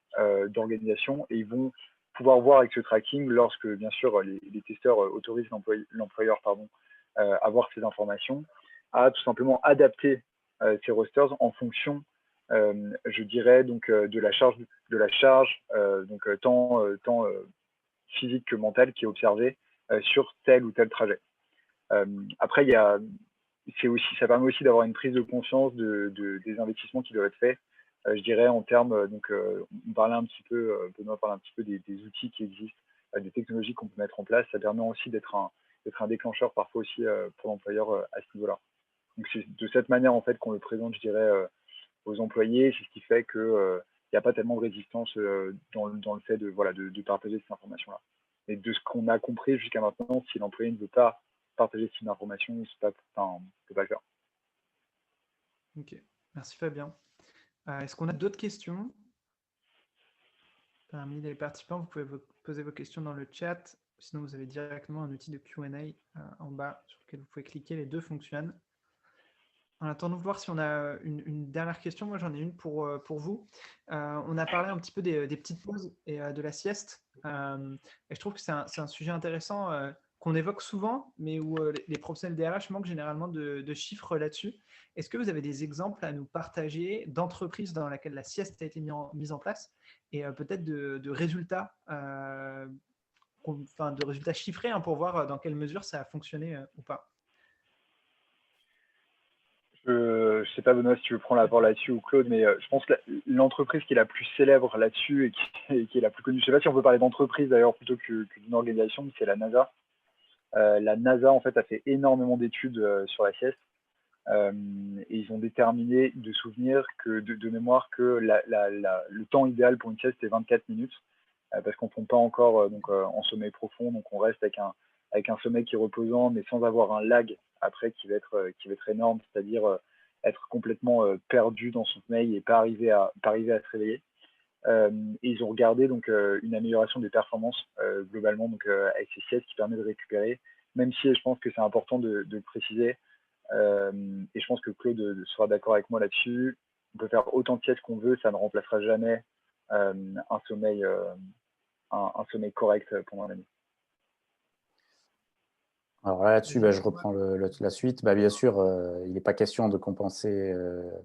d'organisation, et ils vont pouvoir voir avec ce tracking, lorsque bien sûr les testeurs autorisent l'employeur à voir ces informations, à tout simplement adapter ces rosters en fonction, je dirais, donc de la charge, donc tant physique que mentale qui est observée sur tel ou tel trajet. Après, ça permet aussi d'avoir une prise de conscience des investissements qui doivent être faits, je dirais, en termes, donc on parlait un petit peu, Benoît parlait un petit peu des outils qui existent, des technologies qu'on peut mettre en place. Ça permet aussi d'être un déclencheur parfois aussi pour l'employeur à ce niveau-là. Donc c'est de cette manière en fait qu'on le présente, je dirais, aux employés. C'est ce qui fait que il n'y a pas tellement de résistance dans le fait de partager cette information-là. Et de ce qu'on a compris jusqu'à maintenant, si l'employé ne veut pas partager cette information, on ne peut pas le faire. Ok, merci Fabien. Est-ce qu'on a d'autres questions? Parmi les participants, vous pouvez poser vos questions dans le chat. Sinon, vous avez directement un outil de Q&A en bas sur lequel vous pouvez cliquer. Les deux fonctionnent. En attendant de voir si on a une dernière question, moi j'en ai une pour vous. On a parlé un petit peu des petites pauses et de la sieste. Et je trouve que c'est un sujet intéressant qu'on évoque souvent, mais où les professionnels DRH manquent généralement de chiffres là-dessus. Est-ce que vous avez des exemples à nous partager d'entreprises dans lesquelles la sieste a été mise en place et peut-être de résultats, de résultats chiffrés pour voir dans quelle mesure ça a fonctionné ou pas? Je ne sais pas, Benoît, si tu veux prendre la parole là-dessus ou Claude, mais je pense que l'entreprise qui est la plus célèbre là-dessus et qui est la plus connue, je ne sais pas si on peut parler d'entreprise d'ailleurs plutôt que d'une organisation, mais c'est la NASA. La NASA, en fait, a fait énormément d'études sur la sieste. Et ils ont déterminé de souvenir de mémoire que le temps idéal pour une sieste est 24 minutes, parce qu'on ne tombe pas encore en sommeil profond, donc on reste avec un sommeil qui est reposant, mais sans avoir un lag après qui va être énorme, c'est-à-dire être complètement perdu dans son sommeil et pas arriver à se réveiller. Et ils ont regardé donc une amélioration des performances globalement avec ces siestes qui permet de récupérer, même si je pense que c'est important de le préciser. Et je pense que Claude sera d'accord avec moi là-dessus. On peut faire autant de siestes qu'on veut, ça ne remplacera jamais un sommeil correct pendant la nuit. Alors là-dessus, je reprends la suite. Bien sûr, il n'est pas question de compenser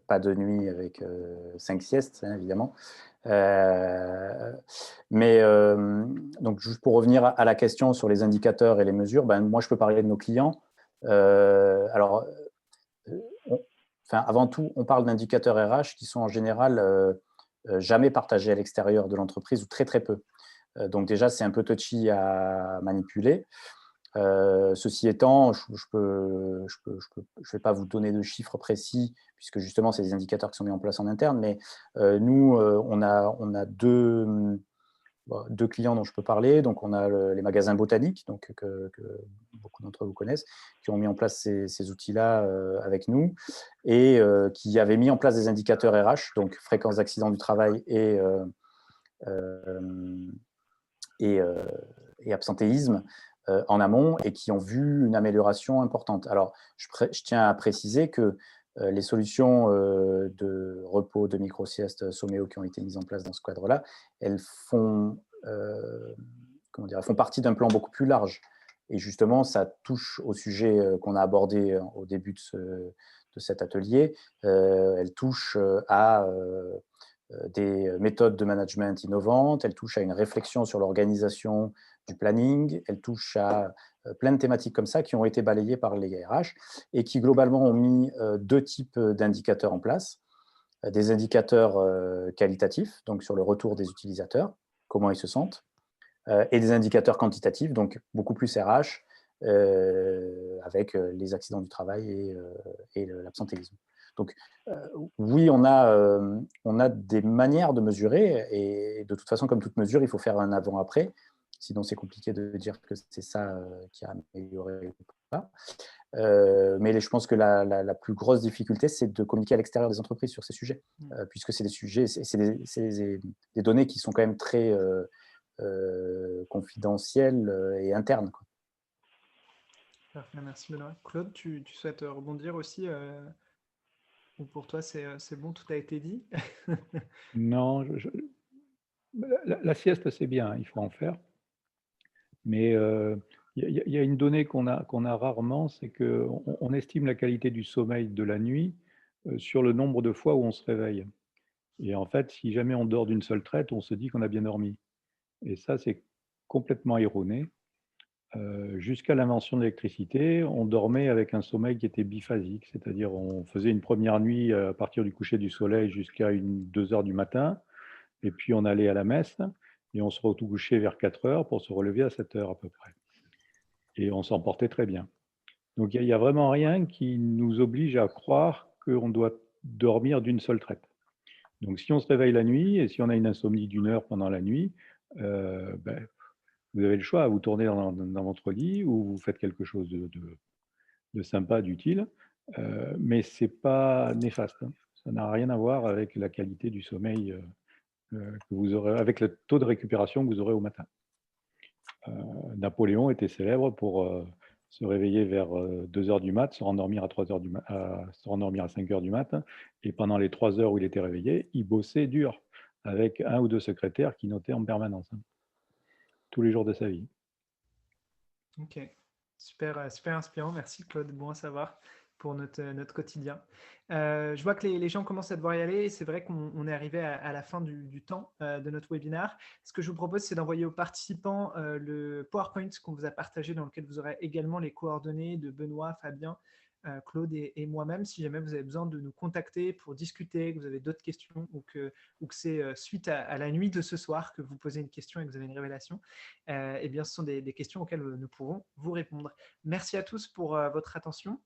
pas de nuit avec 5 siestes, hein, évidemment. Mais donc, juste pour revenir à la question sur les indicateurs et les mesures, moi, je peux parler de nos clients. Avant tout, on parle d'indicateurs RH qui sont en général jamais partagés à l'extérieur de l'entreprise ou très, très peu. Donc déjà, c'est un peu touchy à manipuler. Ceci étant, je ne vais pas vous donner de chiffres précis puisque justement, c'est des indicateurs qui sont mis en place en interne, mais nous, on a deux clients dont je peux parler. Donc, on a les magasins botaniques, donc, que beaucoup d'entre vous connaissent, qui ont mis en place ces outils-là avec nous et qui avaient mis en place des indicateurs RH, donc fréquence d'accidents du travail et absentéisme en amont et qui ont vu une amélioration importante. Alors, je tiens à préciser que les solutions de repos, de micro-sieste, Somméo qui ont été mises en place dans ce cadre-là, elles font, elles font partie d'un plan beaucoup plus large. Et justement, ça touche au sujet qu'on a abordé au début de cet atelier. Elle touche à des méthodes de management innovantes, elle touche à une réflexion sur l'organisation du planning, elle touche à plein de thématiques comme ça qui ont été balayées par les RH et qui globalement ont mis 2 types d'indicateurs en place. Des indicateurs qualitatifs, donc sur le retour des utilisateurs, comment ils se sentent, et des indicateurs quantitatifs, donc beaucoup plus RH, avec les accidents du travail et l'absentéisme. Donc, oui, on a des manières de mesurer, et de toute façon, comme toute mesure, il faut faire un avant-après, sinon c'est compliqué de dire que c'est ça qui a amélioré ou pas. Mais je pense que la plus grosse difficulté, c'est de communiquer à l'extérieur des entreprises sur ces sujets, puisque c'est des sujets, c'est des données qui sont quand même très confidentielles et internes, quoi. Parfait, merci Benoît. Claude, tu souhaites rebondir aussi ou pour toi, c'est bon, tout a été dit? Non, la sieste, c'est bien, il faut en faire. Mais il y a une donnée qu'on a rarement, c'est qu'on estime la qualité du sommeil de la nuit sur le nombre de fois où on se réveille. Et en fait, si jamais on dort d'une seule traite, on se dit qu'on a bien dormi. Et ça, c'est complètement erroné. Jusqu'à l'invention de l'électricité, on dormait avec un sommeil qui était biphasique, c'est-à-dire on faisait une première nuit à partir du coucher du soleil jusqu'à 2 heures du matin, et puis on allait à la messe, et on se recouchait vers 4 heures pour se relever à 7 heures à peu près. Et on s'en portait très bien. Donc il y a vraiment rien qui nous oblige à croire qu'on doit dormir d'une seule traite. Donc si on se réveille la nuit, et si on a une insomnie d'1 heure pendant la nuit, ben, vous avez le choix, vous tournez dans votre lit ou vous faites quelque chose de sympa, d'utile, mais ce n'est pas néfaste, hein. Ça n'a rien à voir avec la qualité du sommeil que vous aurez, avec le taux de récupération que vous aurez au matin. Napoléon était célèbre pour se réveiller vers 2 heures du mat, se rendormir à 3 heures se rendormir à 5 heures du matin, et pendant les 3 heures où il était réveillé, il bossait dur, avec 1 ou 2 secrétaires qui notaient en permanence, hein, tous les jours de sa vie. Ok, super, super inspirant. Merci Claude, bon à savoir pour notre quotidien. Je vois que les gens commencent à devoir y aller. C'est vrai qu'on est arrivé à la fin du temps de notre webinaire. Ce que je vous propose, c'est d'envoyer aux participants le PowerPoint qu'on vous a partagé, dans lequel vous aurez également les coordonnées de Benoît, Fabien, Claude et moi-même, si jamais vous avez besoin de nous contacter pour discuter, que vous avez d'autres questions ou que c'est suite à la nuit de ce soir que vous posez une question et que vous avez une révélation, eh bien, ce sont des questions auxquelles nous pourrons vous répondre. Merci à tous pour votre attention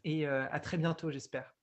et à très bientôt, j'espère.